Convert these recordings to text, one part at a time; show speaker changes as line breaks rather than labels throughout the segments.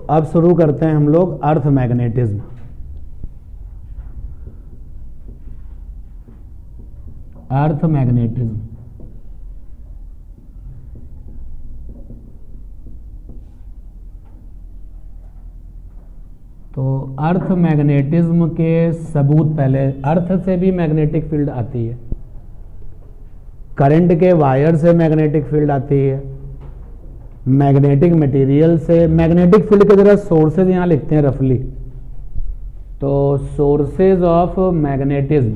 अब शुरू करते हैं हम लोग अर्थ मैग्नेटिज्म। अर्थ मैग्नेटिज्म तो अर्थ मैग्नेटिज्म के सबूत, पहले अर्थ से भी मैग्नेटिक फील्ड आती है, करंट के वायर से मैग्नेटिक फील्ड आती है, मैग्नेटिक मटेरियल से। मैग्नेटिक फील्ड के जरा सोर्सेज यहां लिखते हैं रफली। तो sources of magnetism,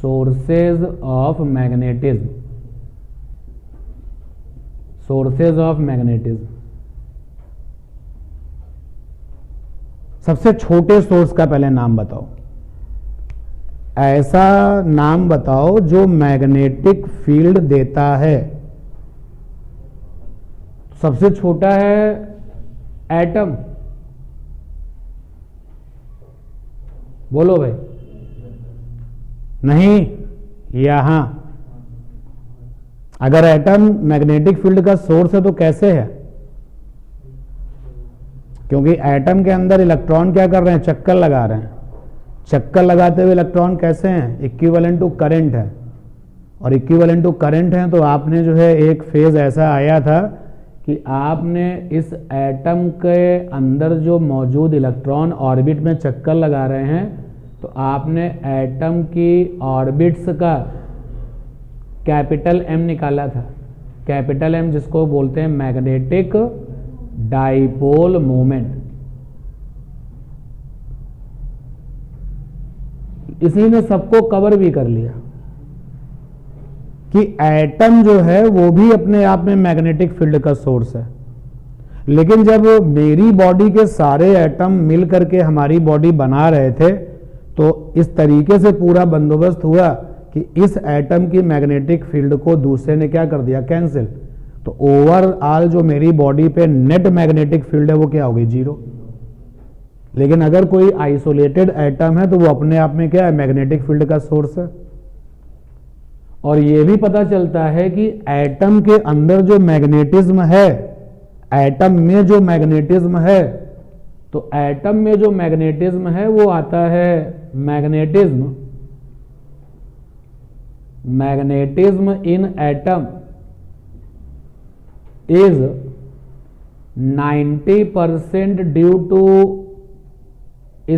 sources of magnetism, sources of magnetism. सबसे छोटे सोर्स का पहले नाम बताओ, ऐसा नाम बताओ जो मैग्नेटिक फील्ड देता है। सबसे छोटा है एटम। बोलो भाई। नहीं, यहां अगर एटम मैग्नेटिक फील्ड का सोर्स है तो कैसे है? क्योंकि एटम के अंदर इलेक्ट्रॉन क्या कर रहे हैं? चक्कर लगा रहे हैं। चक्कर लगाते हुए इलेक्ट्रॉन कैसे हैं? इक्विवेलेंट टू करंट है। और इक्विवेलेंट टू करंट है तो आपने जो है एक फेज ऐसा आया था कि आपने इस एटम के अंदर जो मौजूद इलेक्ट्रॉन ऑर्बिट में चक्कर लगा रहे हैं, तो आपने एटम की ऑर्बिट्स का कैपिटल एम निकाला था। कैपिटल एम जिसको बोलते हैं मैग्नेटिक डाइपोल मोमेंट। इसी ने सबको कवर भी कर लिया कि एटम जो है वो भी अपने आप में मैग्नेटिक फील्ड का सोर्स है। लेकिन जब मेरी बॉडी के सारे एटम मिल करके हमारी बॉडी बना रहे थे, तो इस तरीके से पूरा बंदोबस्त हुआ कि इस एटम की मैग्नेटिक फील्ड को दूसरे ने क्या कर दिया? कैंसिल। तो ओवरऑल जो मेरी बॉडी पे नेट मैग्नेटिक फील्ड है वो क्या हो गई? जीरो। लेकिन अगर कोई आइसोलेटेड एटम है तो वो अपने आप में क्या है? मैग्नेटिक फील्ड का सोर्स है। और ये भी पता चलता है कि एटम के अंदर जो मैग्नेटिज्म है, एटम में जो मैग्नेटिज्म है, तो एटम में जो मैग्नेटिज्म है वो आता है magnetism, magnetism in atom is 90% due to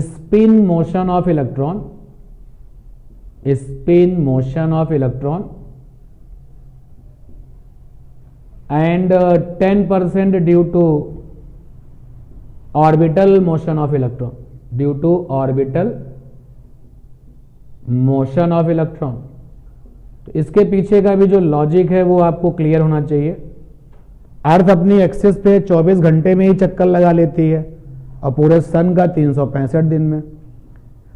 spin motion of electron, spin motion of electron, and 10% due to orbital motion of electron, due to orbital motion of electron। तो इसके पीछे का भी जो लॉजिक है वो आपको क्लियर होना चाहिए। अर्थ अपनी एक्सिस पे 24 घंटे में ही चक्कर लगा लेती है और पूरे सन का 365 दिन में।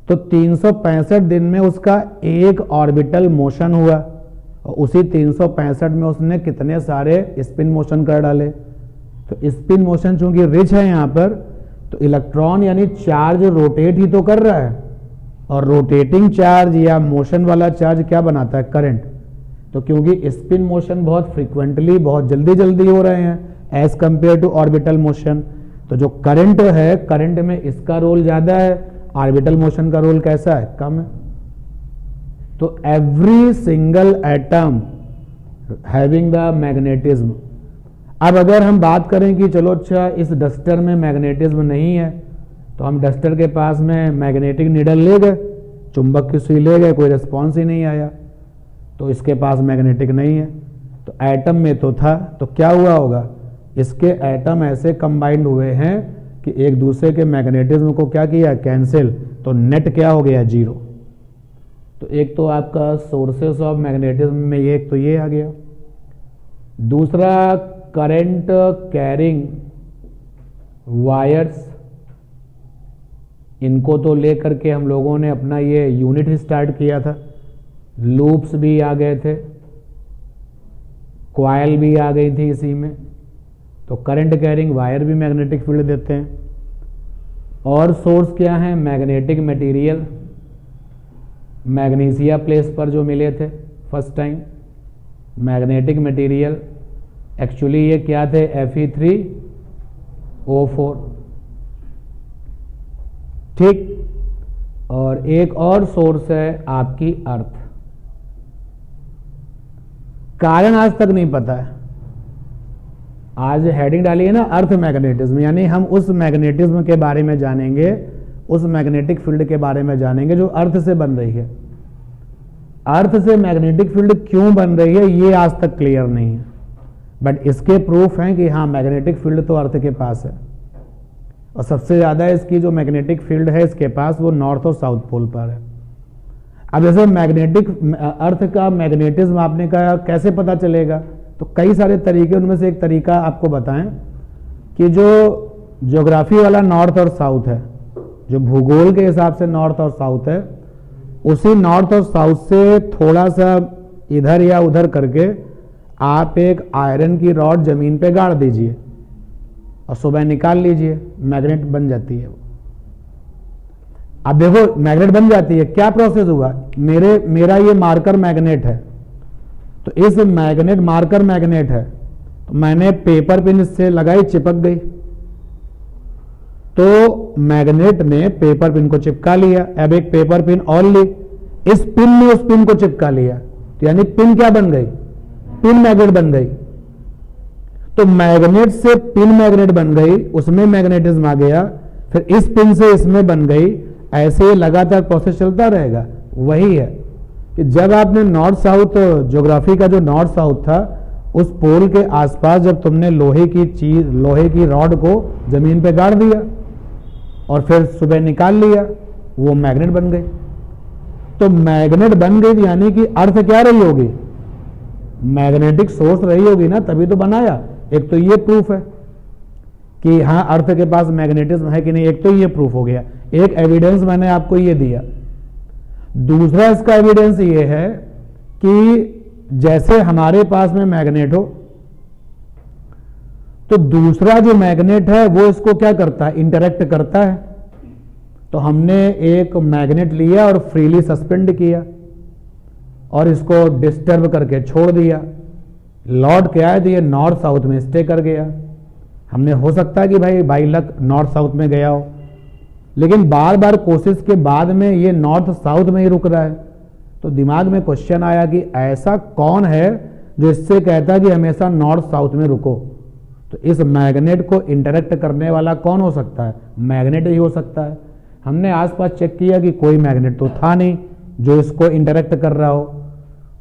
तो 365 दिन में उसका एक ऑर्बिटल मोशन हुआ और उसी 365 में उसने कितने सारे स्पिन मोशन कर डाले। तो स्पिन मोशन चूंकि रिच है यहां पर, तो इलेक्ट्रॉन यानी चार्ज रोटेट ही तो कर रहा है, और रोटेटिंग चार्ज या मोशन वाला चार्ज क्या बनाता है? करंट। तो क्योंकि स्पिन मोशन बहुत फ्रीक्वेंटली, बहुत जल्दी जल्दी हो रहे हैं as compare to orbital motion, तो जो करंट है, करंट में इसका रोल ज्यादा है, ऑर्बिटल मोशन का रोल कैसा है? कम है। तो every single atom having the magnetism. अब अगर हम बात करें कि चलो अच्छा इस डस्टर में मैग्नेटिज्म नहीं है, तो हम डस्टर के पास में मैग्नेटिक नीडल ले गए, चुंबक की सुई ले गए, कोई रिस्पॉन्स ही नहीं आया, तो इसके पास मैग्नेटिक नहीं है। तो एटम में तो था, तो क्या हुआ होगा? इसके एटम ऐसे कंबाइंड हुए हैं कि एक दूसरे के मैग्नेटिज्म को क्या किया? कैंसिल। तो नेट क्या हो गया? जीरो। तो एक तो आपका सोर्सेस ऑफ मैग्नेटिज्म में ये, एक तो ये आ गया। दूसरा, करंट कैरिंग वायर्स, इनको तो लेकर के हम लोगों ने अपना ये यूनिट स्टार्ट किया था। लूप्स भी आ गए थे, कॉइल भी आ गई थी इसी में। तो करंट कैरिंग वायर भी मैग्नेटिक फील्ड देते हैं। और सोर्स क्या है? मैग्नेटिक मटेरियल, मैग्नीशिया प्लेस पर जो मिले थे first time, magnetic material. Actually ये क्या थे? Fe3 O4, ठीक। और एक और सोर्स है आपकी अर्थ। कारण आज तक नहीं पता है। आज हेडिंग डाली है ना अर्थ मैग्नेटिज्म, यानी हम उस मैग्नेटिज्म के बारे में जानेंगे, उस मैग्नेटिक फील्ड के बारे में जानेंगे जो अर्थ से बन रही है। अर्थ से मैग्नेटिक फील्ड क्यों बन रही है ये आज तक क्लियर नहीं है, बट इसके प्रूफ हैं कि हाँ मैग्नेटिक फील्ड तो अर्थ के पास है, और सबसे ज्यादा इसकी जो मैग्नेटिक फील्ड है इसके पास वो नॉर्थ और साउथ पोल पर है। अब जैसे मैग्नेटिक अर्थ का मैग्नेटिज्म आपने कहा कैसे पता चलेगा, तो कई सारे तरीके, उनमें से एक तरीका आपको बताएं कि जो ज्योग्राफी वाला नॉर्थ और साउथ है, जो भूगोल के हिसाब से नॉर्थ और साउथ है, उसी नॉर्थ और साउथ से थोड़ा सा इधर या उधर करके आप एक आयरन की रॉड जमीन पे गाड़ दीजिए और सुबह निकाल लीजिए, मैग्नेट बन जाती है वो। अब देखो मैग्नेट बन जाती है, क्या प्रोसेस हुआ, मेरा ये मार्कर मैग्नेट है, तो इस मैग्नेट मार्कर मैग्नेट है, तो मैंने पेपर पिन इससे लगाई, चिपक गई, तो मैग्नेट ने पेपर पिन को चिपका लिया। अब एक पेपर पिन और ली, इस पिन ने उस पिन को चिपका लिया, तो यानी पिन क्या बन गई, पिन मैग्नेट बन गई। तो मैग्नेट से पिन मैग्नेट बन गई, उसमें मैग्नेटिज्म आ गया, फिर इस पिन से इसमें बन गई, ऐसे लगातार प्रोसेस चलता रहेगा। वही है कि जब आपने नॉर्थ साउथ ज्योग्राफी का जो नॉर्थ साउथ था, उस पोल के आसपास जब तुमने लोहे की रॉड को जमीन पे गाड़ दिया और फिर सुबह निकाल लिया, वो मैग्नेट बन गई। तो मैग्नेट बन गई यानी कि अर्थ क्या रही होगी, मैग्नेटिक सोर्स रही होगी ना, तभी तो बनाया। एक तो ये प्रूफ है कि हाँ अर्थ के पास मैग्नेटिज्म है कि नहीं, एक तो ये प्रूफ हो गया, एक एविडेंस मैंने आपको ये दिया। दूसरा इसका एविडेंस ये है कि जैसे हमारे पास में मैग्नेट हो, तो दूसरा जो मैग्नेट है वो इसको क्या करता है, इंटरेक्ट करता है। तो हमने एक मैग्नेट लिया और फ्रीली सस्पेंड किया और इसको डिस्टर्ब करके छोड़ दिया, लौट के आया तो ये नॉर्थ साउथ में स्टे कर गया। हमने हो सकता है कि भाई बाई लक नॉर्थ साउथ में गया हो, लेकिन बार बार कोशिश के बाद में ये नॉर्थ साउथ में ही रुक रहा है। तो दिमाग में क्वेश्चन आया कि ऐसा कौन है जो इससे कहता है कि हमेशा नॉर्थ साउथ में रुको। तो इस मैग्नेट को इंटरेक्ट करने वाला कौन हो सकता है, मैग्नेट ही हो सकता है। हमने आसपास चेक किया कि कोई मैग्नेट तो था नहीं जो इसको इंटरेक्ट कर रहा हो।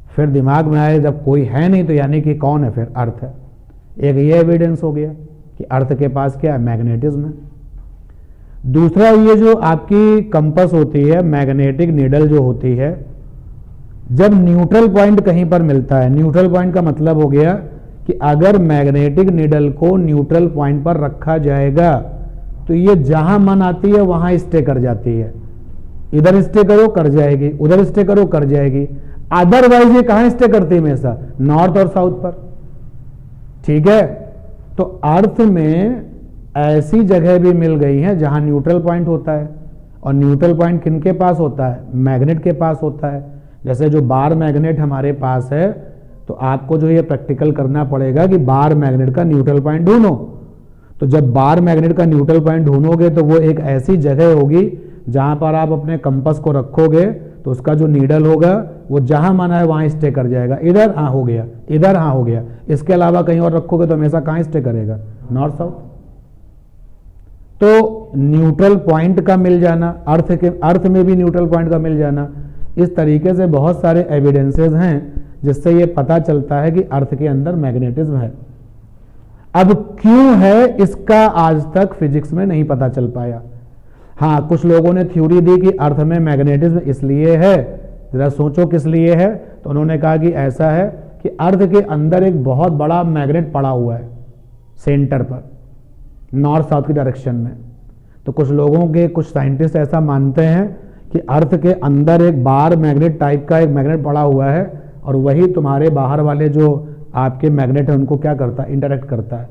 फिर दिमाग में आया जब कोई है नहीं तो यानी कि कौन है, फिर अर्थ है। एक ये एविडेंस हो गया कि अर्थ के पास क्या है, मैग्नेटिज्म है। दूसरा ये जो आपकी कंपास होती है, मैग्नेटिक नीडल जो होती है, जब न्यूट्रल पॉइंट कहीं पर मिलता है, न्यूट्रल पॉइंट का मतलब हो गया कि अगर मैग्नेटिक नीडल को न्यूट्रल पॉइंट पर रखा जाएगा तो ये जहां मन आती है वहां स्टे कर जाती है। इधर स्टे करो कर जाएगी, उधर स्टे करो कर जाएगी, अदरवाइज ये कहां स्टे करती है हमेशा, नॉर्थ और साउथ पर। ठीक है, तो अर्थ में ऐसी जगह भी मिल गई है जहां न्यूट्रल पॉइंट होता है, और न्यूट्रल पॉइंट किनके पास होता है, मैग्नेट के पास होता है। जैसे जो बार मैग्नेट हमारे पास है, तो आपको जो ये प्रैक्टिकल करना पड़ेगा कि बार मैग्नेट का न्यूट्रल पॉइंट ढूंढो। तो जब बार मैग्नेट का न्यूट्रल पॉइंट ढूंढोगे तो वो एक ऐसी जगह होगी जहां पर आप अपने कंपास को रखोगे तो उसका जो नीडल होगा वो जहां माना है वहां स्टे कर जाएगा। इधर हाँ हो गया, इधर हाँ हो गया, इसके अलावा कहीं और रखोगे तो हमेशा कहां स्टे करेगा, नॉर्थ साउथ। तो न्यूट्रल पॉइंट का मिल जाना, अर्थ में भी न्यूट्रल पॉइंट का मिल जाना, इस तरीके से बहुत सारे एविडेंसेस हैं जिससे ये पता चलता है कि अर्थ के अंदर मैग्नेटिज्म है। अब क्यों है इसका आज तक फिजिक्स में नहीं पता चल पाया। हाँ, कुछ लोगों ने थ्योरी दी कि अर्थ में मैग्नेटिज्म इसलिए है, जरा सोचो किस लिए है। तो उन्होंने कहा कि ऐसा है कि अर्थ के अंदर एक बहुत बड़ा मैग्नेट पड़ा हुआ है सेंटर पर, नॉर्थ साउथ की डायरेक्शन में। तो कुछ लोगों के, कुछ साइंटिस्ट ऐसा मानते हैं कि अर्थ के अंदर एक बार मैग्नेट टाइप का एक मैग्नेट पड़ा हुआ है, और वही तुम्हारे बाहर वाले जो आपके मैग्नेट है उनको क्या करता है, इंटरेक्ट करता है।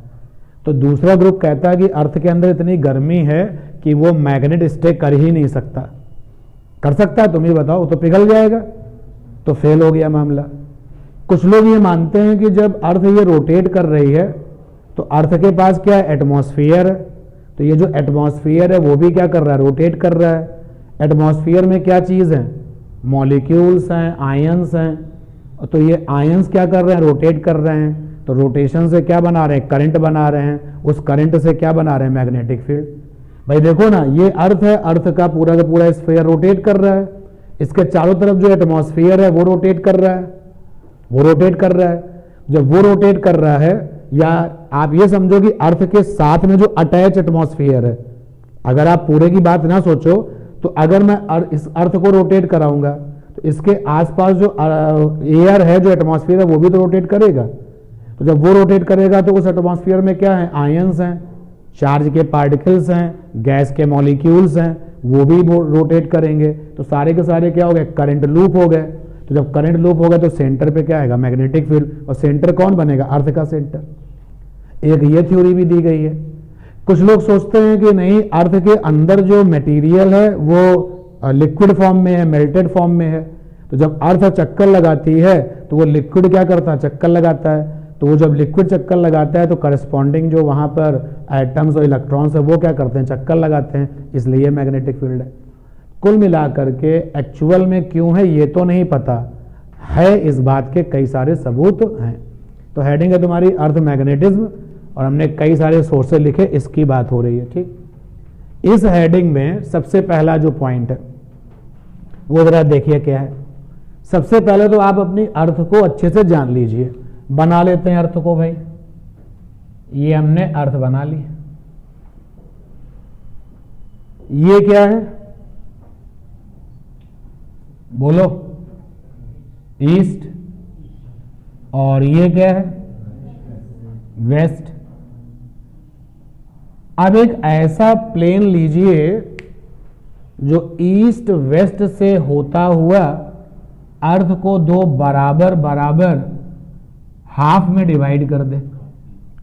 तो दूसरा ग्रुप कहता है कि अर्थ के अंदर इतनी गर्मी है कि वो मैग्नेट स्टे कर ही नहीं सकता। कर सकता है, तुम ही बताओ, तो पिघल जाएगा, तो फेल हो गया मामला। कुछ लोग ये मानते हैं कि जब अर्थ ये रोटेट कर रही है तो अर्थ के पास क्या है, एटमॉस्फेयर है, तो ये जो एटमॉस्फेयर है वो भी क्या कर रहा है, रोटेट कर रहा है। एटमॉस्फेयर में क्या चीज़ है, मॉलिक्यूल्स हैं, आयंस हैं। तो ये आयंस क्या कर रहे हैं, रोटेट कर रहे हैं। तो रोटेशन से क्या बना रहे हैं, करंट बना रहे हैं। उस करंट से क्या बना रहे हैं, मैग्नेटिक फील्ड। भाई देखो ना, ये अर्थ है, अर्थ का पूरा स्फीयर रोटेट कर रहा है। इसके चारों तरफ जो एटमॉस्फेयर है वो रोटेट कर रहा है, वो रोटेट कर रहा है। जब वो रोटेट कर रहा है, या आप ये समझो कि अर्थ के साथ में जो अटैच एटमॉस्फेयर है, अगर आप पूरे की बात ना सोचो, तो अगर मैं इस अर्थ को रोटेट कराऊंगा तो इसके आसपास जो एयर है, जो एटमॉस्फेयर है, वो भी तो रोटेट करेगा। तो जब वो रोटेट करेगा तो उस एटमॉस्फेयर में क्या है, आयंस हैं, चार्ज के पार्टिकल्स हैं, गैस के मॉलिक्यूल्स हैं, वो भी रोटेट करेंगे। तो सारे के सारे क्या हो गए, करंट लूप हो गए। तो जब करंट लूप होगा तो सेंटर पे क्या आएगा, मैग्नेटिक फील्ड। और सेंटर कौन बनेगा, अर्थ का सेंटर। एक ये थ्योरी भी दी गई है। कुछ लोग सोचते हैं कि नहीं, अर्थ के अंदर जो मटेरियल है वो लिक्विड फॉर्म में है, मेल्टेड फॉर्म में है। तो जब अर्थ चक्कर लगाती है तो वो लिक्विड क्या करता है, चक्कर लगाता है। तो वो जब लिक्विड चक्कर लगाता है तो करस्पॉन्डिंग जो वहां पर एटम्स और इलेक्ट्रॉन्स है वो क्या करते हैं, चक्कर लगाते हैं, इसलिए मैग्नेटिक फील्ड है। कुल मिलाकर के एक्चुअल में क्यों है ये तो नहीं पता है, इस बात के कई सारे सबूत हैं। तो हेडिंग है तुम्हारी अर्थ मैग्नेटिज्म, और हमने कई सारे सोर्सेज लिखे, इसकी बात हो रही है। ठीक, इस हेडिंग में सबसे पहला जो पॉइंट है वो जरा देखिए क्या है। सबसे पहले तो आप अपनी अर्थ को अच्छे से जान लीजिए। बना लेते हैं अर्थ को भाई। ये हमने अर्थ बना ली। ये क्या है, बोलो, ईस्ट। और ये क्या है, वेस्ट। अब एक ऐसा प्लेन लीजिए जो ईस्ट वेस्ट से होता हुआ अर्थ को दो बराबर बराबर हाफ में डिवाइड कर दे,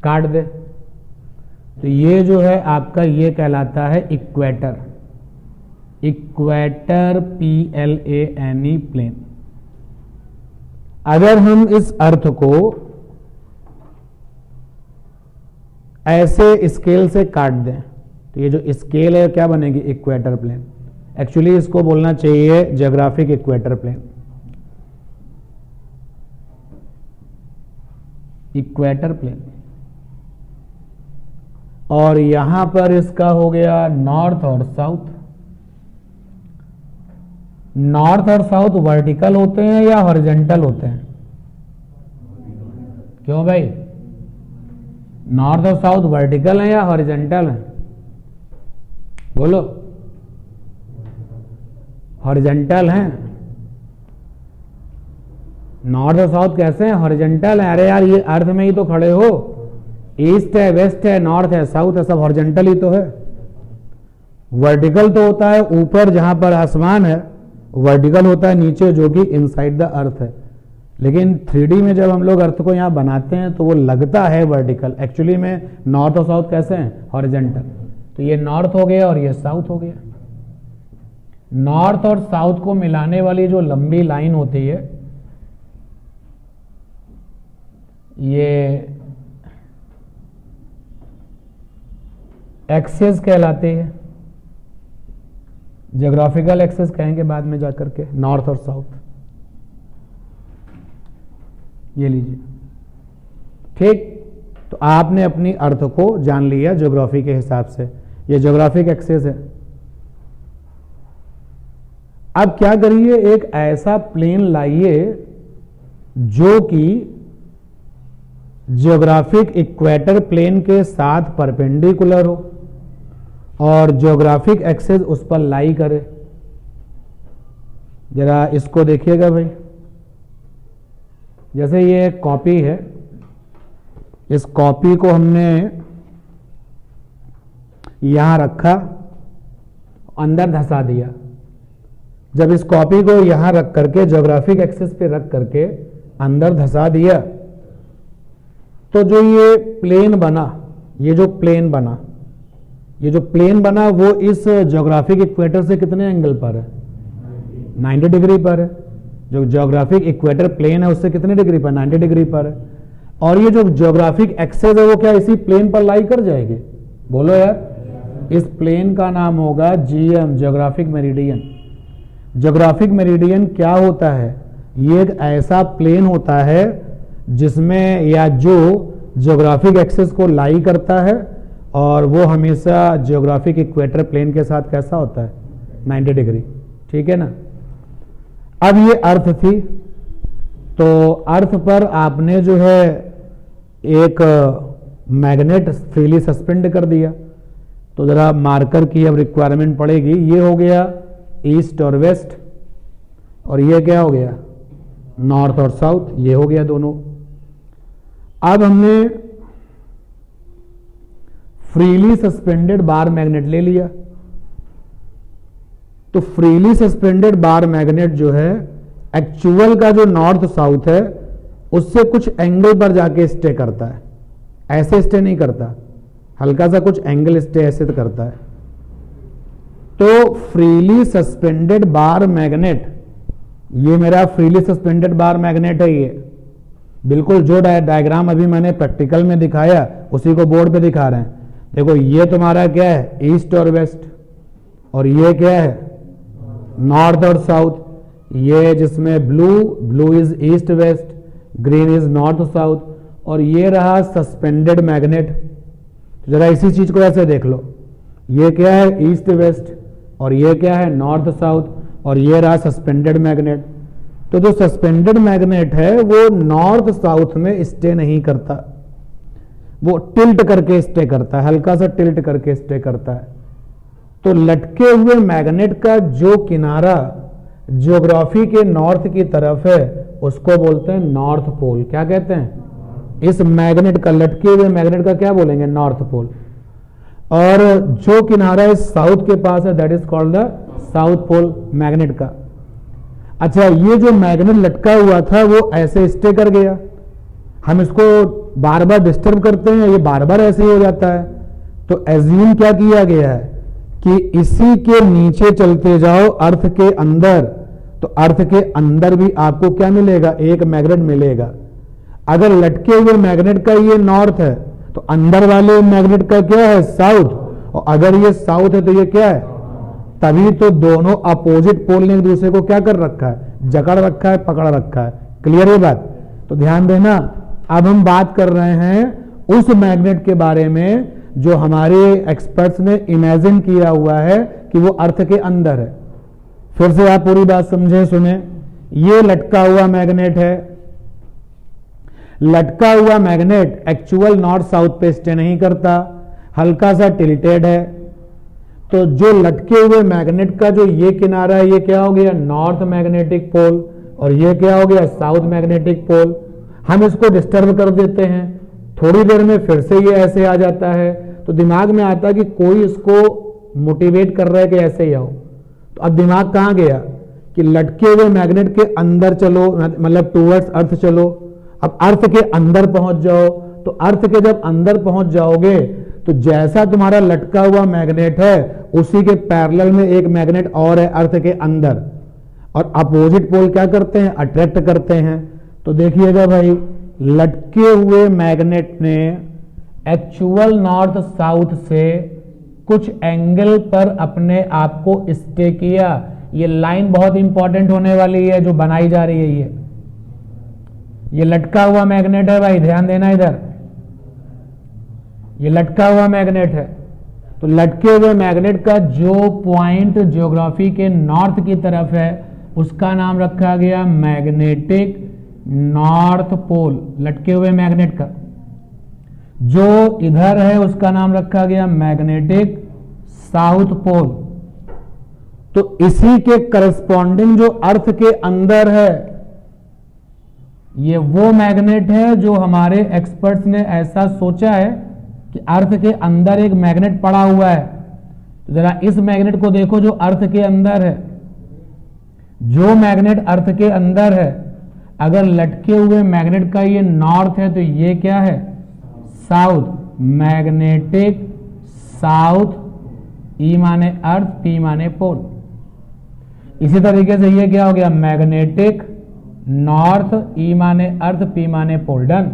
काट दे। तो ये जो है आपका, ये कहलाता है इक्वेटर। Equator, PLANE, plane. अगर हम इस अर्थ को ऐसे स्केल से काट दें तो ये जो स्केल है क्या बनेगी, इक्वेटर प्लेन। एक्चुअली इसको बोलना चाहिए geographic equator plane, equator plane. और यहां पर इसका हो गया नॉर्थ और साउथ। नॉर्थ और साउथ वर्टिकल होते हैं या हॉरिजॉन्टल होते हैं, क्यों भाई, नॉर्थ और साउथ वर्टिकल है या हॉरिजॉन्टल है, बोलो। हॉरिजॉन्टल हैं। नॉर्थ और साउथ कैसे हैं, हॉरिजॉन्टल है। अरे यार, ये अर्थ में ही तो खड़े हो, ईस्ट है, वेस्ट है, नॉर्थ है, साउथ है, सब हॉरिजॉन्टल ही तो है। वर्टिकल तो होता है ऊपर जहां पर आसमान है, वर्टिकल होता है नीचे जो कि इनसाइड द अर्थ है। लेकिन 3D में जब हम लोग अर्थ को यहां बनाते हैं तो वो लगता है वर्टिकल, एक्चुअली में नॉर्थ और साउथ कैसे हैं, हॉरिजॉन्टल। तो ये नॉर्थ हो गया और ये साउथ हो गया। नॉर्थ और साउथ को मिलाने वाली जो लंबी लाइन होती है, ये एक्सेस कहलाते हैं, ज्योग्राफिकल एक्सेस कहेंगे बाद में जाकर के, नॉर्थ और साउथ। ये लीजिए, ठीक। तो आपने अपनी अर्थ को जान लिया ज्योग्राफी के हिसाब से, ये ज्योग्राफिक एक्सेस है। अब क्या करिए, एक ऐसा प्लेन लाइए जो कि ज्योग्राफिक इक्वेटर प्लेन के साथ परपेंडिकुलर हो और ज्योग्राफिक एक्सेस उस पर लाई करे। जरा इसको देखिएगा भाई, जैसे ये एक कॉपी है, इस कॉपी को हमने यहां रखा, अंदर धंसा दिया। जब इस कॉपी को यहां रख करके ज्योग्राफिक एक्सेस पे रख करके अंदर धंसा दिया, तो जो ये प्लेन बना, ये जो प्लेन बना, ये जो प्लेन बना वो इस ज्योग्राफिक इक्वेटर से कितने एंगल पर है, 90 डिग्री पर है। जो ज्योग्राफिक इक्वेटर प्लेन है उससे कितने डिग्री पर, 90 डिग्री पर है। और ये जो ज्योग्राफिक एक्सेस है वो क्या इसी प्लेन पर लाई कर जाएगी, बोलो यार। इस प्लेन का नाम होगा GM, geographic meridian. Geographic meridian क्या होता है? ये एक ऐसा प्लेन होता है जिसमें या जो ज्योग्राफिक एक्सिस को लाई करता है और वो हमेशा ज्योग्राफिक इक्वेटर प्लेन के साथ कैसा होता है? 90 डिग्री। ठीक है ना। अब ये अर्थ थी, तो अर्थ पर आपने जो है एक मैग्नेट फ्रीली सस्पेंड कर दिया, तो जरा मार्कर की अब रिक्वायरमेंट पड़ेगी। ये हो गया ईस्ट और वेस्ट, और ये क्या हो गया? नॉर्थ और साउथ। ये हो गया दोनों। अब हमने फ्रीली सस्पेंडेड बार मैग्नेट ले लिया, तो फ्रीली सस्पेंडेड बार मैग्नेट जो है एक्चुअल का जो नॉर्थ साउथ है उससे कुछ एंगल पर जाके स्टे करता है, ऐसे स्टे नहीं करता, हल्का सा कुछ एंगल स्टे ऐसे तो करता है। तो फ्रीली सस्पेंडेड बार मैग्नेट, ये मेरा फ्रीली सस्पेंडेड बार मैग्नेट है। ये बिल्कुल जो डायग्राम अभी मैंने प्रैक्टिकल में दिखाया उसी को बोर्ड पे दिखा रहे हैं। देखो ये तुम्हारा क्या है? ईस्ट और वेस्ट, और ये क्या है? नॉर्थ और साउथ। ये जिसमें blue is east west, green is north south, और ये रहा सस्पेंडेड मैग्नेट। तो जरा इसी चीज को ऐसे देख लो, ये क्या है? ईस्ट वेस्ट, और ये क्या है? नॉर्थ साउथ, और ये रहा सस्पेंडेड मैग्नेट। तो जो सस्पेंडेड मैग्नेट है वो नॉर्थ साउथ में स्टे नहीं करता, वो टिल्ट करके स्टे करता है, हल्का सा टिल्ट करके स्टे करता है। तो लटके हुए मैग्नेट का जो किनारा ज्योग्राफी के नॉर्थ की तरफ है उसको बोलते हैं नॉर्थ पोल। क्या कहते हैं? इस मैग्नेट का, लटके हुए मैग्नेट का क्या बोलेंगे? North pole. और जो किनारा इस साउथ के पास है that is called the south pole magnet का। अच्छा, ये जो मैग्नेट लटका हुआ था वो ऐसे स्टे कर गया, हम इसको बार बार डिस्टर्ब करते हैं, ये बार बार ऐसे ही हो जाता है। तो एज्यूम क्या किया गया है कि इसी के नीचे चलते जाओ अर्थ के अंदर, तो अर्थ के अंदर भी आपको क्या मिलेगा? एक मैग्नेट मिलेगा। अगर लटके हुए मैग्नेट का ये नॉर्थ है तो अंदर वाले मैग्नेट का क्या है? साउथ। और अगर ये साउथ है तो ये क्या है? तभी तो दोनों अपोजिट पोल ने एक दूसरे को क्या कर रखा है? जकड़ रखा है, पकड़ रखा है। क्लियर है बात? तो ध्यान देना, अब हम बात कर रहे हैं उस मैग्नेट के बारे में जो हमारे एक्सपर्ट्स ने इमेजिन किया हुआ है कि वो अर्थ के अंदर है। फिर से आप पूरी बात समझें, सुने। ये लटका हुआ मैग्नेट है। लटका हुआ मैग्नेट एक्चुअल नॉर्थ साउथ पे स्टे नहीं करता, हल्का सा टिल्टेड है। तो जो लटके हुए मैग्नेट का जो ये किनारा है ये क्या हो गया? नॉर्थ मैग्नेटिक पोल, और ये क्या हो गया? South magnetic pole. हम इसको डिस्टर्ब कर देते हैं, थोड़ी देर में फिर से ये ऐसे आ जाता है। तो दिमाग में आता है कि कोई इसको मोटिवेट कर रहा है कि ऐसे ही आओ। तो अब दिमाग कहां गया कि लटके हुए मैग्नेट के अंदर चलो, मतलब टूवर्ड्स अर्थ चलो। अब अर्थ के अंदर पहुंच जाओ, तो अर्थ के जब अंदर पहुंच जाओगे तो जैसा तुम्हारा लटका हुआ मैग्नेट है उसी के पैरेलल में एक मैग्नेट और है अर्थ के अंदर, और अपोजिट पोल क्या करते हैं? अट्रैक्ट करते हैं। तो देखिएगा भाई, लटके हुए मैग्नेट ने एक्चुअल नॉर्थ साउथ से कुछ एंगल पर अपने आप को स्टे किया। ये लाइन बहुत इंपॉर्टेंट होने वाली है जो बनाई जा रही है। ये लटका हुआ मैग्नेट है भाई, ध्यान देना इधर। ये लटका हुआ मैग्नेट है। तो लटके हुए मैग्नेट का जो पॉइंट ज्योग्राफी के नॉर्थ की तरफ है उसका नाम रखा गया मैग्नेटिक नॉर्थ पोल। लटके हुए मैग्नेट का जो इधर है उसका नाम रखा गया मैग्नेटिक साउथ पोल। तो इसी के करस्पॉन्डिंग जो अर्थ के अंदर है ये वो मैग्नेट है जो हमारे एक्सपर्ट्स ने ऐसा सोचा है कि अर्थ के अंदर एक मैग्नेट पड़ा हुआ है। तो जरा इस मैग्नेट को देखो जो अर्थ के अंदर है। जो मैग्नेट अर्थ के अंदर है, अगर लटके हुए मैग्नेट का ये नॉर्थ है तो ये क्या है? साउथ। मैग्नेटिक साउथ, ई माने अर्थ, पी माने पोल। इसी तरीके से ये क्या हो गया? मैग्नेटिक नॉर्थ, ई माने अर्थ, पी माने पोल। डन।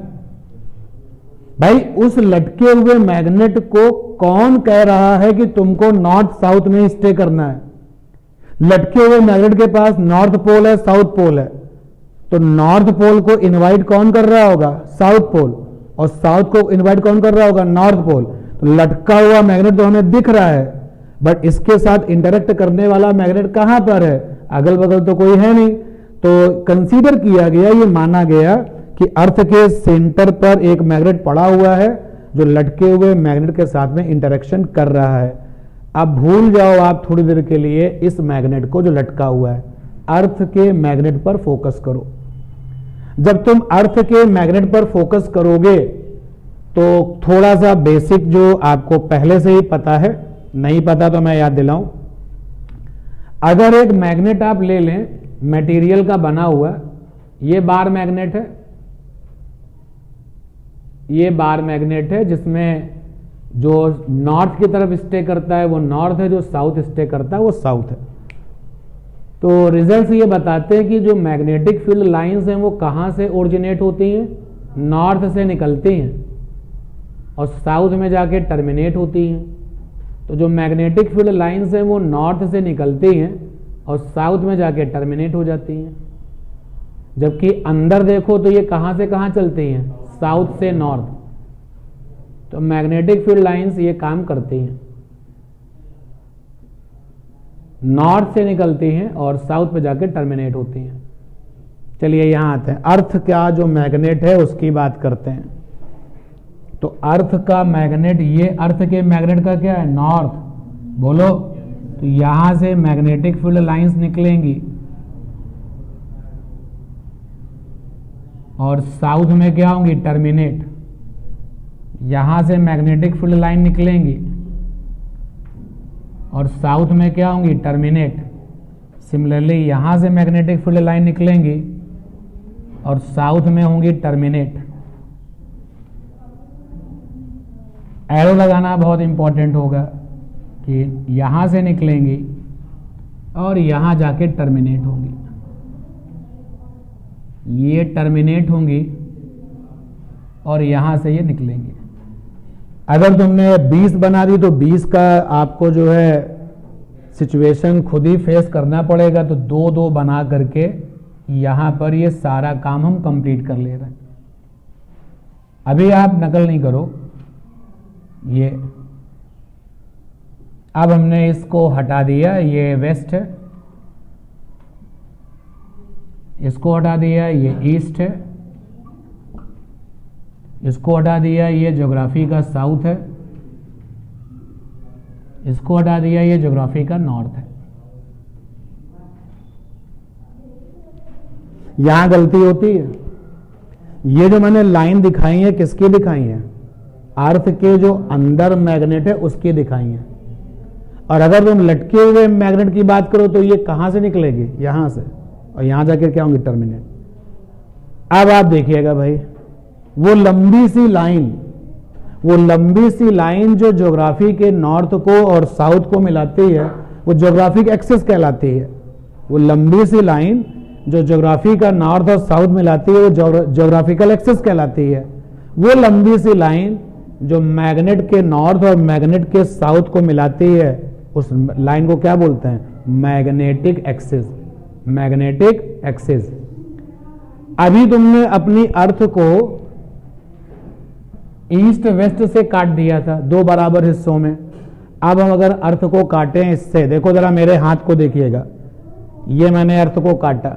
भाई उस लटके हुए मैग्नेट को कौन कह रहा है कि तुमको नॉर्थ साउथ में स्टे करना है? लटके हुए मैग्नेट के पास नॉर्थ पोल है, साउथ पोल है, तो नॉर्थ पोल को इनवाइट कौन कर रहा होगा? South pole. और साउथ को इनवाइट कौन कर रहा होगा? North pole. तो लटका हुआ मैग्नेट तो हमें दिख रहा है, बट इसके साथ इंटरेक्ट करने वाला मैग्नेट कहां पर है? अगल बगल तो कोई है नहीं। तो कंसीडर किया गया, ये माना गया कि अर्थ के सेंटर पर एक मैग्नेट पड़ा हुआ है जो लटके हुए मैग्नेट के साथ में इंटरेक्शन कर रहा है। अब भूल जाओ आप थोड़ी देर के लिए इस मैग्नेट को जो लटका हुआ है, अर्थ के मैग्नेट पर फोकस करो। जब तुम अर्थ के मैग्नेट पर फोकस करोगे तो थोड़ा सा बेसिक जो आपको पहले से ही पता है, नहीं पता तो मैं याद दिलाऊं। अगर एक मैग्नेट आप ले लें, मटेरियल का बना हुआ, ये बार मैग्नेट है, ये बार मैग्नेट है, जिसमें जो नॉर्थ की तरफ स्टे करता है वो नॉर्थ है, जो साउथ स्टे करता है वो साउथ है। तो रिजल्ट्स ये बताते हैं कि जो मैग्नेटिक फील्ड लाइंस हैं वो कहां से ओरिजिनेट होती हैं? नॉर्थ से निकलती हैं और साउथ में जाके टर्मिनेट होती हैं। तो जो मैग्नेटिक फील्ड लाइंस हैं वो नॉर्थ से निकलती हैं और साउथ में जाके टर्मिनेट हो जाती हैं। जबकि अंदर देखो तो ये कहां से कहां चलती हैं? साउथ से नॉर्थ। तो मैग्नेटिक फील्ड लाइंस ये काम करती हैं, नॉर्थ से निकलती हैं और साउथ पे जाके टर्मिनेट होती हैं। चलिए यहां आते हैं, अर्थ का जो मैग्नेट है उसकी बात करते हैं। तो अर्थ का मैग्नेट, ये अर्थ के मैग्नेट का क्या है? नॉर्थ। बोलो। तो यहां से मैग्नेटिक फील्ड लाइंस निकलेंगी और साउथ में क्या होंगी? टर्मिनेट। यहां से मैग्नेटिक फील्ड लाइन निकलेंगी और साउथ में क्या होंगी? टर्मिनेट। सिमिलरली यहां से मैग्नेटिक फील्ड लाइन निकलेंगी और साउथ में होंगी टर्मिनेट। एरो लगाना बहुत इंपॉर्टेंट होगा कि यहां से निकलेंगी और यहां जाके टर्मिनेट होंगी। ये टर्मिनेट होंगी और यहां से ये निकलेंगी। अगर तुमने 20 बना दी तो 20 का आपको जो है सिचुएशन खुद ही फेस करना पड़ेगा। तो 2-2 बना करके यहां पर ये सारा काम हम कंप्लीट कर ले रहे हैं। अभी आप नकल नहीं करो। ये अब हमने इसको हटा दिया, ये वेस्ट है, इसको हटा दिया, ये ईस्ट है, इसको हटा दिया, ये ज्योग्राफी का साउथ है, इसको हटा दिया, ये ज्योग्राफी का नॉर्थ है। यहां गलती होती है। ये जो मैंने लाइन दिखाई है किसकी दिखाई है? अर्थ के जो अंदर मैग्नेट है उसकी दिखाई है। और अगर तुम लटके हुए मैग्नेट की बात करो तो ये कहां से निकलेगी? यहां से, और यहां जाकर क्या होंगे? टर्मिनेट। अब आप देखिएगा भाई, वो लंबी सी लाइन जो ज्योग्राफी के नॉर्थ को और साउथ को मिलाती है वो ज्योग्राफिक एक्सिस कहलाती है। वो लंबी सी लाइन जो ज्योग्राफी का नॉर्थ और साउथ मिलाती है वो ज्योग्राफिकल एक्सिस कहलाती है। वो लंबी सी लाइन जो मैग्नेट के नॉर्थ और मैग्नेट के साउथ को मिलाती है उस लाइन को क्या बोलते हैं? Magnetic axis. Magnetic axis. अभी तुमने अपनी अर्थ को ईस्ट वेस्ट से काट दिया था 2 बराबर हिस्सों में। अब हम अगर अर्थ को काटें इससे, देखो जरा मेरे हाथ को देखिएगा, ये मैंने अर्थ को काटा,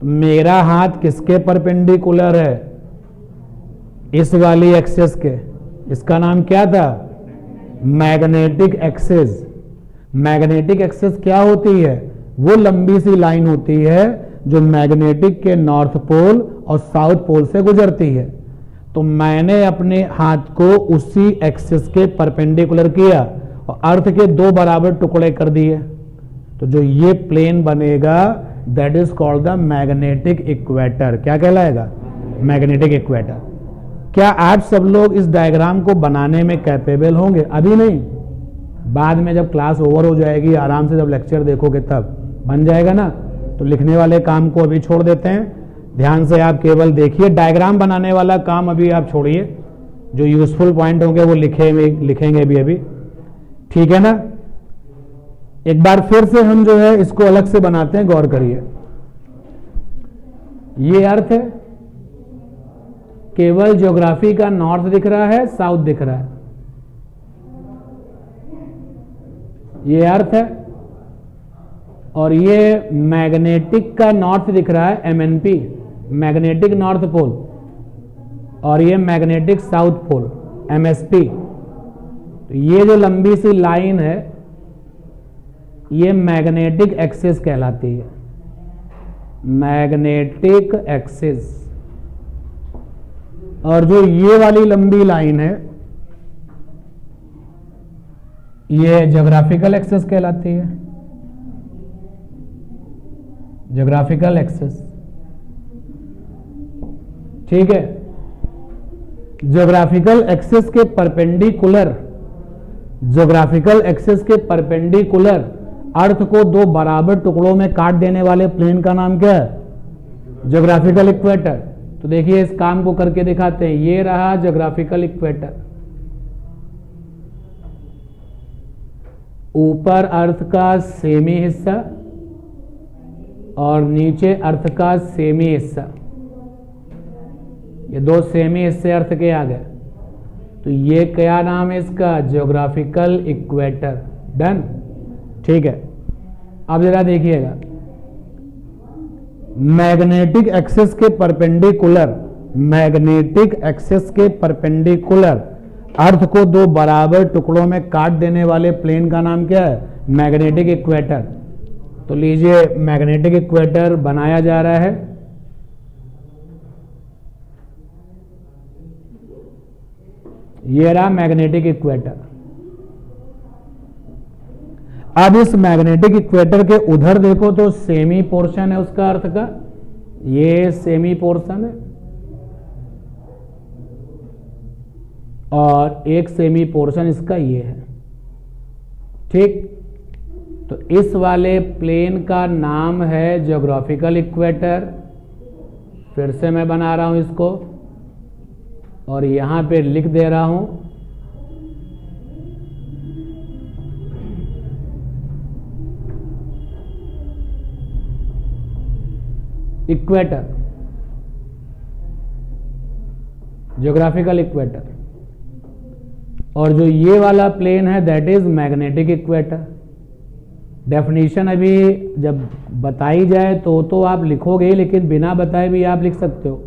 मेरा हाथ किसके परपेंडिकुलर है? इस वाली एक्सिस के। इसका नाम क्या था? Magnetic axis. मैग्नेटिक एक्सिस क्या होती है? वो लंबी सी लाइन होती है जो मैग्नेटिक के नॉर्थ पोल और साउथ पोल से गुजरती है। तो मैंने अपने हाथ को उसी एक्सिस के परपेंडिकुलर किया और अर्थ के 2 बराबर टुकड़े कर दिए। तो जो ये प्लेन बनेगा that is called the magnetic equator. क्या कहलाएगा? Magnetic equator. क्या आप सब लोग इस डायग्राम को बनाने में कैपेबल होंगे? अभी नहीं, बाद में जब क्लास ओवर हो जाएगी, आराम से जब लेक्चर देखोगे तब बन जाएगा ना। तो लिखने वाले काम को अभी छोड़ देते हैं, ध्यान से आप केवल देखिए, डायग्राम बनाने वाला काम अभी आप छोड़िए, जो यूजफुल पॉइंट होंगे वो लिखेंगे भी अभी, ठीक है ना। एक बार फिर से हम जो है इसको अलग से बनाते हैं, गौर करिए। ये अर्थ है, केवल ज्योग्राफी का नॉर्थ दिख रहा है, साउथ दिख रहा है, ये अर्थ है। और ये मैग्नेटिक का नॉर्थ दिख रहा है, MNP, मैग्नेटिक नॉर्थ पोल, और ये मैग्नेटिक साउथ पोल, MSP। तो ये जो लंबी सी लाइन है ये मैग्नेटिक एक्सिस कहलाती है, मैग्नेटिक एक्सिस। और जो ये वाली लंबी लाइन है ये ज्योग्राफिकल एक्सिस कहलाती है, ज्योग्राफिकल एक्सिस, ठीक है। ज्योग्राफिकल एक्सिस के परपेंडिकुलर, ज्योग्राफिकल एक्सिस के परपेंडिकुलर अर्थ को दो बराबर टुकड़ों में काट देने वाले प्लेन का नाम क्या है? Geographical equator. तो देखिए इस काम को करके दिखाते हैं। ये रहा ज्योग्राफिकल इक्वेटर, ऊपर अर्थ का सेमी हिस्सा और नीचे अर्थ का सेमी हिस्सा, ये दो सेमी हिस्से अर्थ के आ गए। तो ये क्या नाम है इसका? Geographical equator. डन, ठीक है। अब जरा देखिएगा, मैग्नेटिक एक्सिस के परपेंडिकुलर, मैग्नेटिक एक्सिस के परपेंडिकुलर अर्थ को दो बराबर टुकड़ों में काट देने वाले प्लेन का नाम क्या है? Magnetic equator. तो लीजिए मैग्नेटिक इक्वेटर बनाया जा रहा है। ये रहा मैग्नेटिक इक्वेटर। अब इस मैग्नेटिक इक्वेटर के उधर देखो तो सेमी पोर्शन है उसका अर्थ का, ये सेमी पोर्शन है और एक सेमी पोर्शन इसका ये है, ठीक। तो इस वाले प्लेन का नाम है ज्योग्राफिकल इक्वेटर। फिर से मैं बना रहा हूं इसको और यहां पे लिख दे रहा हूं इक्वेटर, ज्योग्राफिकल इक्वेटर। और जो ये वाला प्लेन है that is magnetic equator. Definition अभी जब बताई जाए तो आप लिखोगे, लेकिन बिना बताए भी आप लिख सकते हो।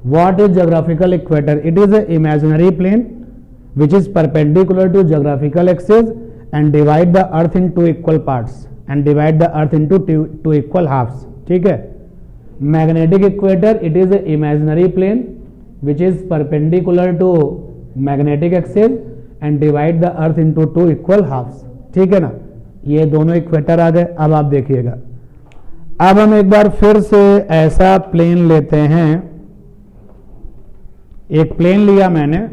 What is geographical equator? It is a imaginary plane which is perpendicular to geographical axis and divide the earth in two equal parts and divide the earth into two equal halves, ठीक है। Magnetic equator, it is a imaginary plane which is perpendicular to magnetic axis and divide the earth into two equal halves, ठीक है ना। ये दोनों equator आ गए। अब आप देखिएगा, अब हम एक बार फिर से ऐसा प्लेन लेते हैं। एक प्लेन लिया मैंने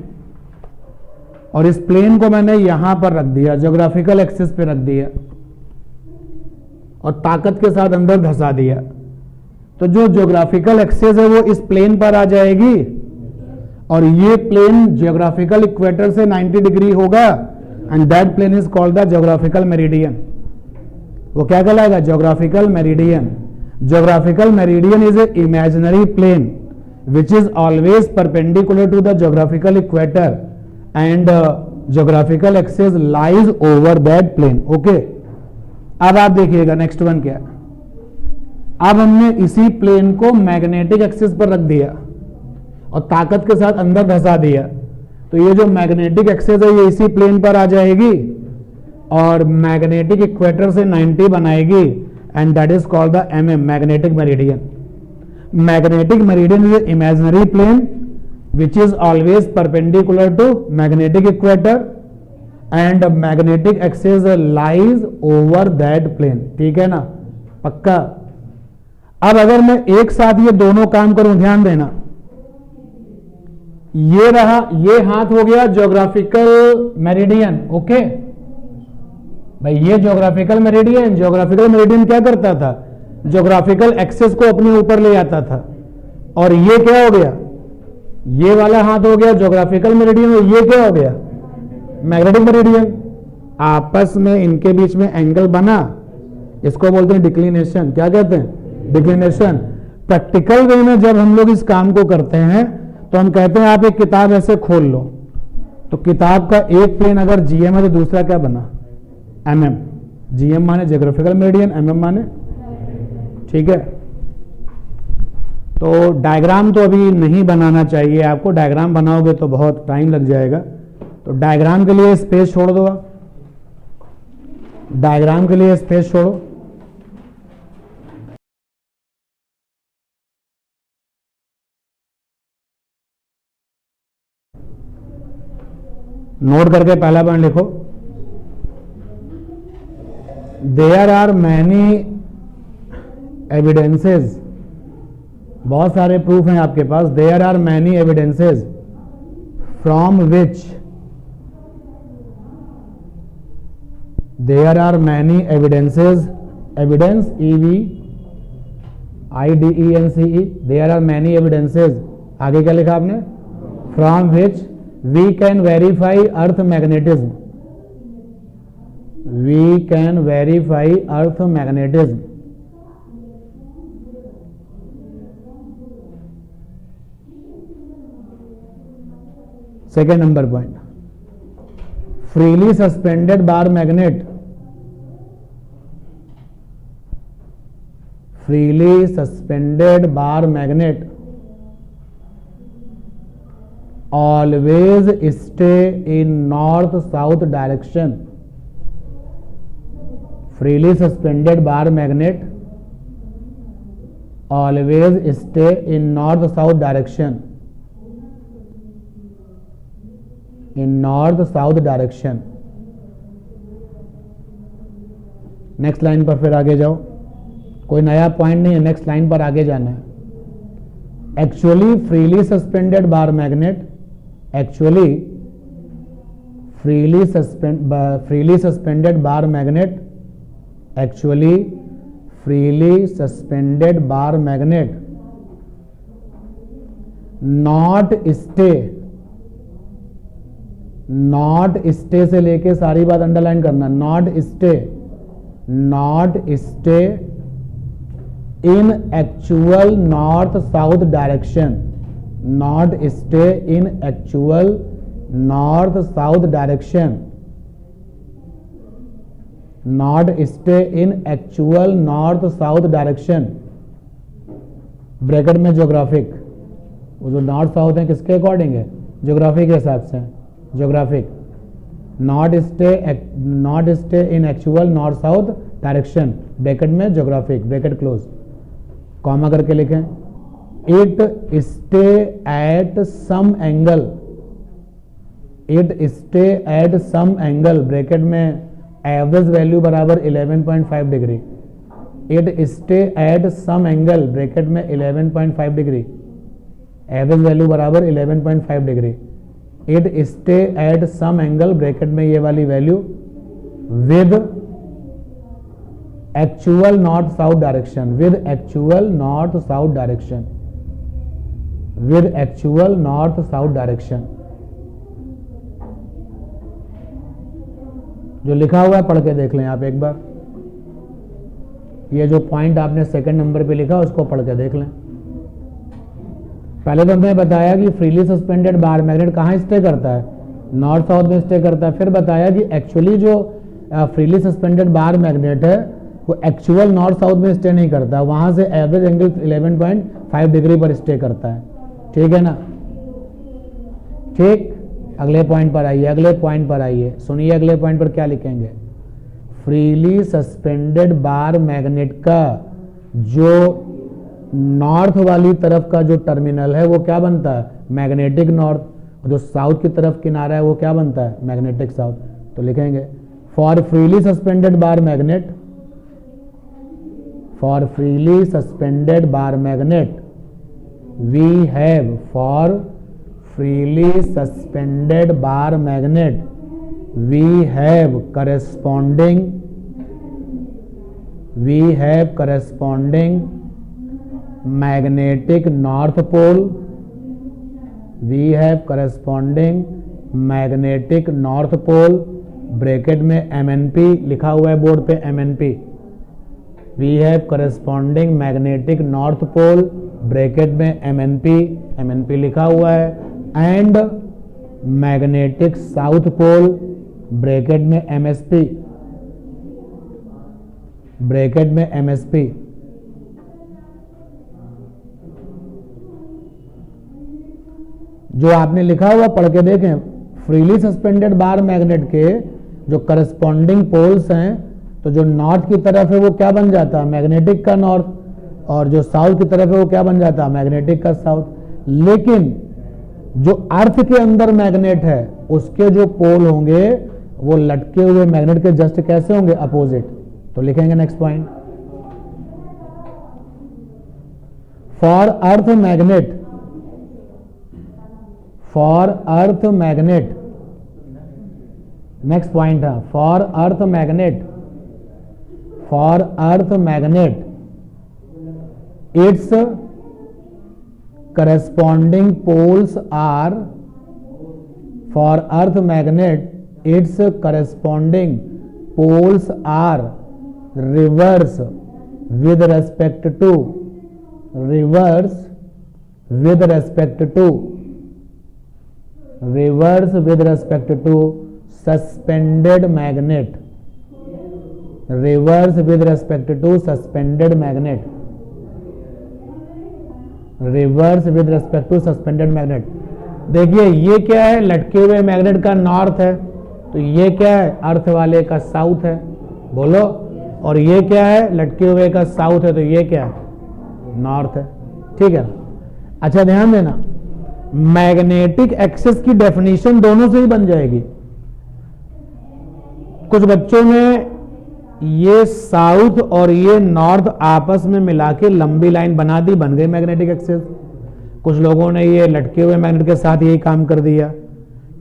और इस प्लेन को मैंने यहां पर रख दिया, ज्योग्राफिकल एक्सिस पे रख दिया और ताकत के साथ अंदर धंसा दिया। तो जो ज्योग्राफिकल एक्सिस है वो इस प्लेन पर आ जाएगी और ये प्लेन ज्योग्राफिकल इक्वेटर से 90 डिग्री होगा and that plane is called the geographical meridian. वो क्या कहलाएगा? Geographical meridian. Geographical meridian is a imaginary plane which is always perpendicular to the geographical equator and geographical axis lies over that plane, okay। अब आप देखिएगा next one क्या। अब हमने इसी प्लेन को मैग्नेटिक एक्सिस पर रख दिया और ताकत के साथ अंदर धंसा दिया। तो ये जो मैग्नेटिक एक्सिस है ये इसी प्लेन पर आ जाएगी और मैग्नेटिक इक्वेटर से 90 बनाएगी and that is called the MM, magnetic meridian. Magnetic meridian is an imaginary plane which is always perpendicular to magnetic equator and magnetic axis lies over that plane, ठीक है ना, पक्का। अब अगर मैं एक साथ ये दोनों काम करूं, ध्यान देना, ये रहा, ये हाथ हो गया ज्योग्राफिकल मेरिडियन, ओके भाई। ये ज्योग्राफिकल मेरिडियन, ज्योग्राफिकल मेरिडियन क्या करता था? ज्योग्राफिकल एक्सिस को अपने ऊपर ले आता था। और ये क्या हो गया, ये वाला हाथ हो गया ज्योग्राफिकल मेरिडियन और ये क्या हो गया मैग्नेटिक मेरिडियन। आपस में इनके बीच में एंगल बना, इसको बोलते हैं डिक्लिनेशन। क्या कहते हैं, डिक्लिनेशन। प्रैक्टिकल वे में जब हम लोग इस काम को करते हैं तो हम कहते हैं आप एक किताब ऐसे खोल लो, तो किताब का एक प्लेन अगर जीएम है तो दूसरा क्या बना, एमएम। जीएम माने ज्योग्राफिकल मेरिडियन, एमएम माने, ठीक है। तो डायग्राम तो अभी नहीं बनाना चाहिए आपको, डायग्राम बनाओगे तो बहुत टाइम लग जाएगा, तो डायग्राम के लिए स्पेस छोड़ दो आप, डायग्राम के लिए स्पेस छोड़ो। नोट करके पहला पॉइंट लिखो, देयर आर मैनी एविडेंसेस, बहुत सारे प्रूफ हैं आपके पास। There are many evidences from which, there are many evidences, evidence EVIDENCE, there are many evidences, आगे क्या लिखा आपने, from which we can verify earth magnetism, we can verify earth magnetism. Second number point, freely suspended bar magnet, freely suspended bar magnet always stay in north south direction, freely suspended bar magnet always stay in north south direction, in north south direction। Next line पर फिर आगे जाओ, कोई नया point नहीं है, next line पर आगे जाना है। Actually freely suspended bar magnet, actually freely suspended bar magnet, actually freely suspended bar magnet not stay से लेके सारी बात अंडरलाइन करना, not stay in actual north south direction, not stay in actual north south direction, not stay in actual north south direction। Bracket में geographic, वो जो north south है किसके अकॉर्डिंग है, ज्योग्राफी के हिसाब से, geographic. Not stay in actual north south direction, bracket में ज्योग्राफिक, ब्रैकेट क्लोज, कॉमा करके लिखें। It stay at some angle, it stay at some angle, bracket में एवरेज वैल्यू बराबर 11.5 degree, it stay at some angle, bracket में 11.5 degree, average value बराबर 11.5 degree, it stay at some angle, bracket में ये वाली value with actual north south direction, with actual north south direction, with actual north south direction। जो लिखा हुआ है पढ़ के देख लें आप एक बार, ये जो पॉइंट आपने सेकंड नंबर पे लिखा उसको पढ़ के देख लें। पहले तो हमने बताया कि फ्रीली सस्पेंडेड बार मैग्नेट कहाँ स्टे करता है, नॉर्थ साउथ में स्टे करता है। फिर बताया कि एक्चुअली जो फ्रीली सस्पेंडेड बार मैग्नेट है वो एक्चुअल नॉर्थ साउथ में स्टे नहीं करता, वहां से एवरेज एंगल 11.5 डिग्री पर स्टे करता है, ठीक है ना। ठीक, अगले पॉइंट पर आइए, अगले पॉइंट पर आइए, सुनिए अगले पॉइंट पर क्या लिखेंगे। फ्रीली सस्पेंडेड बार मैग्नेट का जो नॉर्थ वाली तरफ का जो टर्मिनल है वो क्या बनता है, मैग्नेटिक नॉर्थ, और जो साउथ की तरफ किनारा है वो क्या बनता है, मैग्नेटिक साउथ। तो लिखेंगे for freely suspended bar magnet, for freely suspended bar magnet we have, for freely suspended bar magnet we have corresponding magnetic north pole, we have corresponding magnetic north pole, bracket में MNP लिखा हुआ है board पे MNP, we have corresponding magnetic north pole, bracket में MNP लिखा हुआ है, and magnetic south pole, bracket में MSP, ब्रैकेट में MSP। जो आपने लिखा हुआ पढ़ के देखें, फ्रीली सस्पेंडेड बार मैग्नेट के जो करस्पॉन्डिंग पोल्स हैं, तो जो नॉर्थ की तरफ है वो क्या बन जाता है, मैग्नेटिक का नॉर्थ, और जो साउथ की तरफ है वो क्या बन जाता है, मैग्नेटिक का साउथ। लेकिन जो अर्थ के अंदर मैग्नेट है उसके जो पोल होंगे वो लटके हुए मैग्नेट के जस्ट कैसे होंगे, अपोजिट। तो लिखेंगे next point, for earth magnet, for earth magnet, next point है for earth magnet, for earth magnet its corresponding poles are, for earth magnet its corresponding poles are reverse with respect to, reverse with respect to, reverse with respect to suspended magnet, reverse with respect to suspended magnet, reverse with respect to suspended magnet. देखिए ये क्या है, लटके हुए magnet का north है, तो ये क्या है, अर्थ वाले का साउथ है, बोलो। और ये क्या है, लटके हुए का साउथ है, तो ये क्या है, नॉर्थ है, ठीक है। अच्छा ध्यान देना, मैग्नेटिक एक्सिस की डेफिनेशन दोनों से ही बन जाएगी। कुछ बच्चों में ये साउथ और ये नॉर्थ आपस में मिला के लंबी लाइन बना दी, बन गई मैग्नेटिक एक्सिस। कुछ लोगों ने ये लटके हुए मैग्नेट के साथ यही काम कर दिया,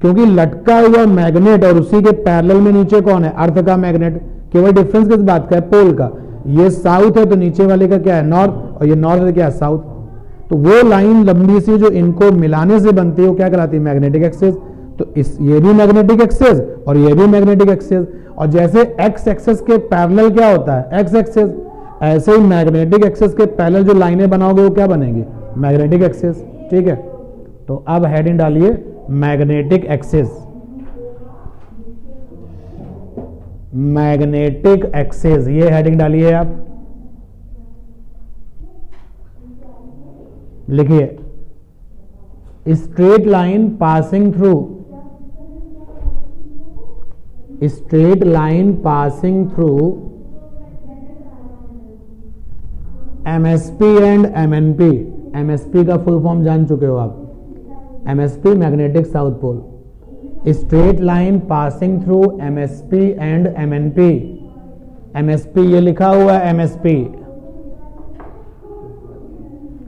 क्योंकि लटका हुआ मैग्नेट और उसी के पैरेलल में नीचे कौन है, अर्थ का मैग्नेट। केवल डिफरेंस किस बात का है, पोल का। ये साउथ है तो नीचे वाले का क्या है, नॉर्थ, और ये नॉर्थ है क्या है, साउथ। तो वो लाइन लंबी सी जो इनको मिलाने से बनती है वो क्या कहलाती है, मैग्नेटिक एक्सिस। तो इस ये भी मैग्नेटिक एक्सिस और ये भी मैग्नेटिक एक्सिस। और जैसे एक्स एक्सिस के पैरेलल क्या होता है, एक्स एक्सिस, ऐसे ही मैग्नेटिक एक्सिस के पैरेलल जो लाइनें बनाओगे वो क्या बनेगी, मैग्नेटिक एक्सिस, ठीक है। तो अब हेडिंग डालिए मैग्नेटिक एक्सिस, मैग्नेटिक एक्सिस, ये हेडिंग डालिए आप। लिखिए straight line passing through, straight line passing through MSP and MNP। MSP का फुल फॉर्म जान चुके हो आप, MSP magnetic south pole. Straight line passing through MSP and MNP। MSP ये लिखा हुआ है MSP,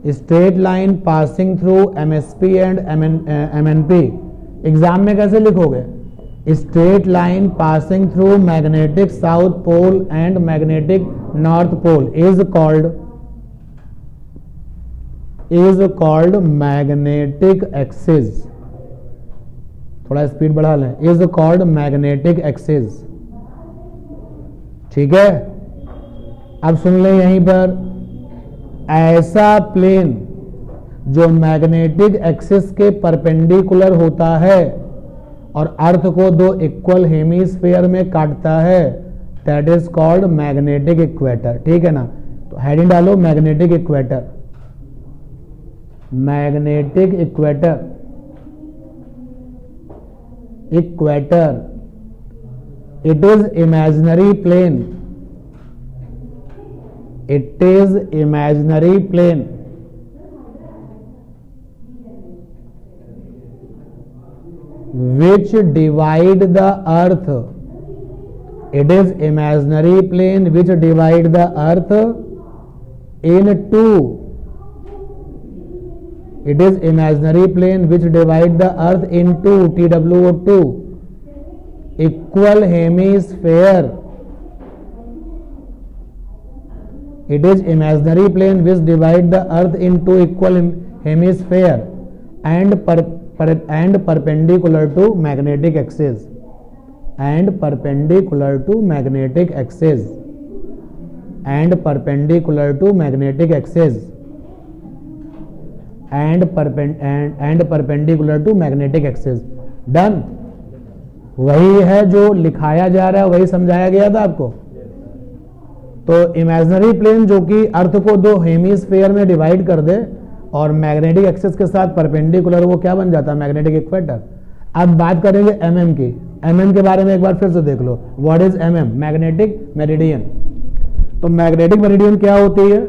straight line passing through MSP and MNP। Exam में कैसे लिखोगे, straight line passing through magnetic south pole and magnetic north pole is called magnetic axis. थोड़ा speed बढ़ा लें, इज कॉल्ड मैग्नेटिक एक्सिस, ठीक है। अब सुन लें यहीं पर, ऐसा प्लेन जो मैग्नेटिक एक्सिस के परपेंडिकुलर होता है और अर्थ को दो इक्वल हेमिस्फीयर में काटता है, that is called magnetic equator, ठीक है ना। तो हेडिंग डालो magnetic equator, magnetic equator, equator. It is imaginary plane, it is imaginary plane which divide the earth, it is imaginary plane which divide the earth in two, it is imaginary plane which divide the earth into TWO2 equal hemisphere It is imaginary plane which divide the earth into equal hemisphere and perpendicular to magnetic axis. And perpendicular to magnetic axis. And perpendicular to magnetic axis. And perpendicular to magnetic axis. Done. वही है जो लिखाया जा रहा है, वही समझाया गया था आपको. तो इमेजिनरी प्लेन जो कि अर्थ को दो हेमिस्फीयर में डिवाइड कर दे और मैग्नेटिक एक्सिस के साथ परपेंडिकुलर, वो क्या बन जाता है? Magnetic equator. अब बात करेंगे एमएम की. एमएम के बारे में एक बार फिर से देख लो. What is MM? Magnetic meridian. तो मैग्नेटिक मेरिडियन क्या होती है?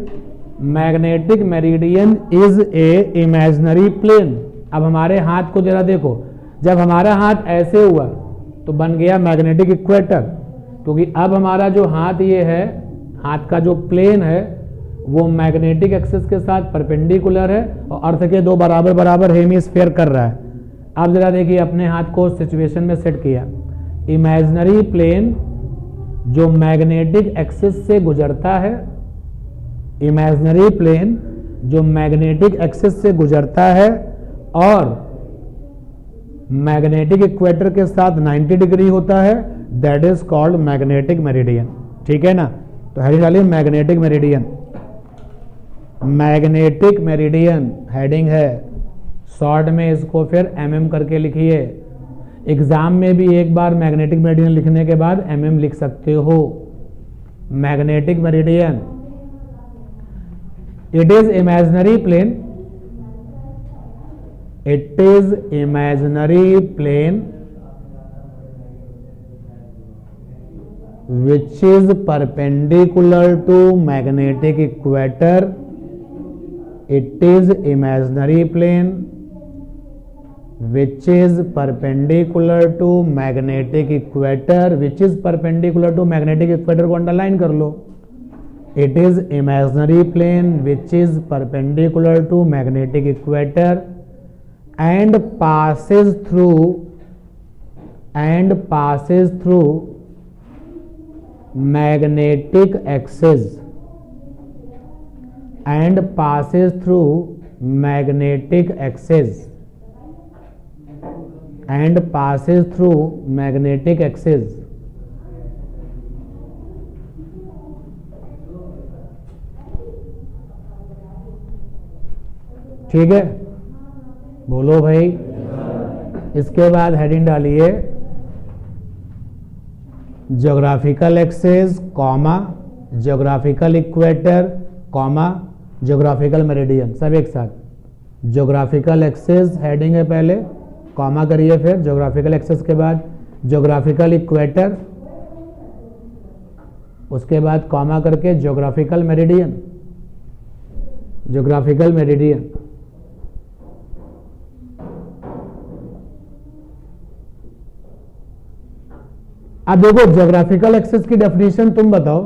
Magnetic meridian is a imaginary plane. अब हमारे हाथ को जरा देखो, जब हमारा हाथ ऐसे हुआ तो बन गया मैग्नेटिक इक्वेटर, क्योंकि अब हमारा जो हाथ ये है, हाथ का जो प्लेन है वो मैग्नेटिक एक्सिस के साथ परपेंडिकुलर है और अर्थ के दो बराबर बराबर हेमिस्फीयर कर रहा है. अब जरा देखिए, अपने हाथ को सिचुएशन में सेट किया. इमेजिनरी प्लेन जो मैग्नेटिक एक्सिस से गुजरता है, इमेजिनरी प्लेन जो मैग्नेटिक एक्सिस से गुजरता है और मैग्नेटिक इक्वेटर के साथ 90 डिग्री होता है, that is called magnetic meridian. ठीक है ना? तो हेडिंग डालिए magnetic meridian. Magnetic meridian heading है. शॉर्ट में इसको फिर एमएम करके लिखिए. एग्जाम में भी एक बार मैग्नेटिक मेरिडियन लिखने के बाद एमएम लिख सकते हो. Magnetic meridian, it is imaginary plane. It is imaginary plane which is perpendicular to magnetic equator. It is imaginary plane which is perpendicular to magnetic equator. Which is perpendicular to magnetic equator को underline कर लो. It is imaginary plane which is perpendicular to magnetic equator and passes through magnetic axis and passes through magnetic axis and passes through magnetic axis. ठीक है, बोलो भाई. इसके बाद heading डालिए geographical axis, comma geographical equator, comma geographical meridian, सब एक साथ. ज्योग्राफिकल एक्सिस हेडिंग है पहले, कॉमा करिए, फिर ज्योग्राफिकल एक्सिस के बाद ज्योग्राफिकल इक्वेटर, उसके बाद कॉमा करके ज्योग्राफिकल मेरिडियन. Geographical meridian. अब देखो, ज्योग्राफिकल एक्सिस की डेफिनेशन तुम बताओ.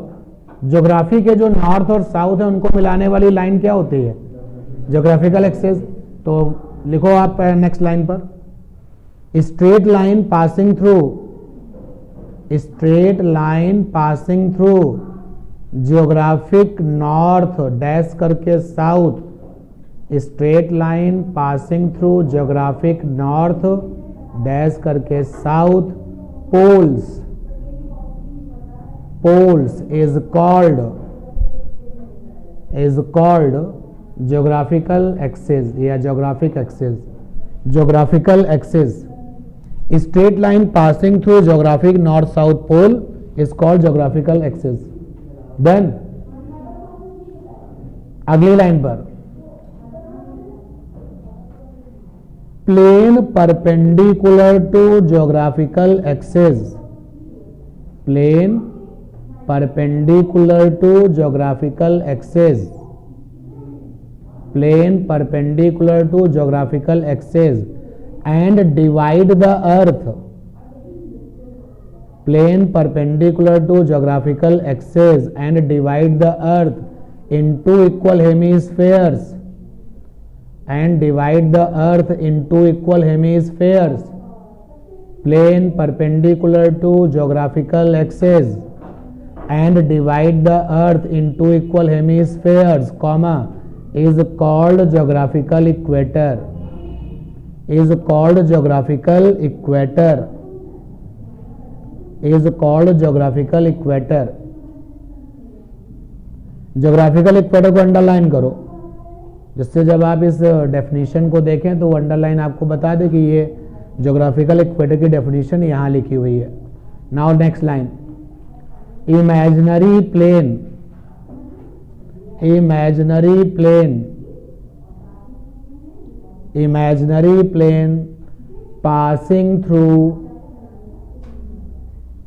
ज्योग्राफी के जो नॉर्थ और साउथ है उनको मिलाने वाली लाइन क्या होती है? Geographical axis. तो लिखो आप नेक्स्ट लाइन पर, straight line passing through, straight line passing through geographic north dash करके south, straight line passing through geographic north dash करके south poles. Poles is called geographical axis या geographic axis. Geographical axis, straight line passing through geographic north south pole is called geographical axis. Then अगली line पर, plane perpendicular to geographical axis, plane perpendicular to geographical axis, plane perpendicular to geographical axis and divide the earth, plane perpendicular to geographical axis and divide the earth into equal hemispheres and divide the earth into equal hemispheres, plane perpendicular to geographical axis and divide the earth into equal hemispheres, comma, is called geographical equator, is called geographical equator, is called geographical equator. Geographical equator को underline करो, जिससे जब आप इस definition को देखें तो वो अंडरलाइन आपको बता दे कि ये ज्योग्राफिकल इक्वेटर की डेफिनेशन यहाँ लिखी हुई है. Now next line, imaginary plane, imaginary plane, imaginary plane passing through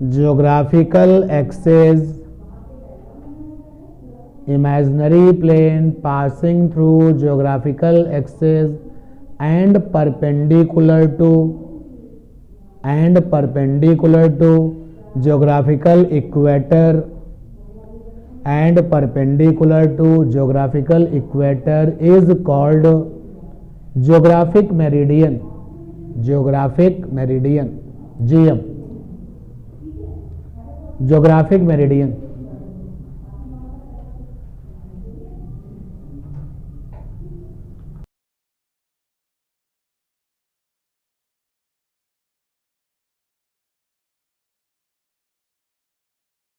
geographical axis, imaginary plane passing through geographical axis and perpendicular to geographical equator, and perpendicular to geographical equator is called geographic meridian, geographic meridian, GM, geographic meridian.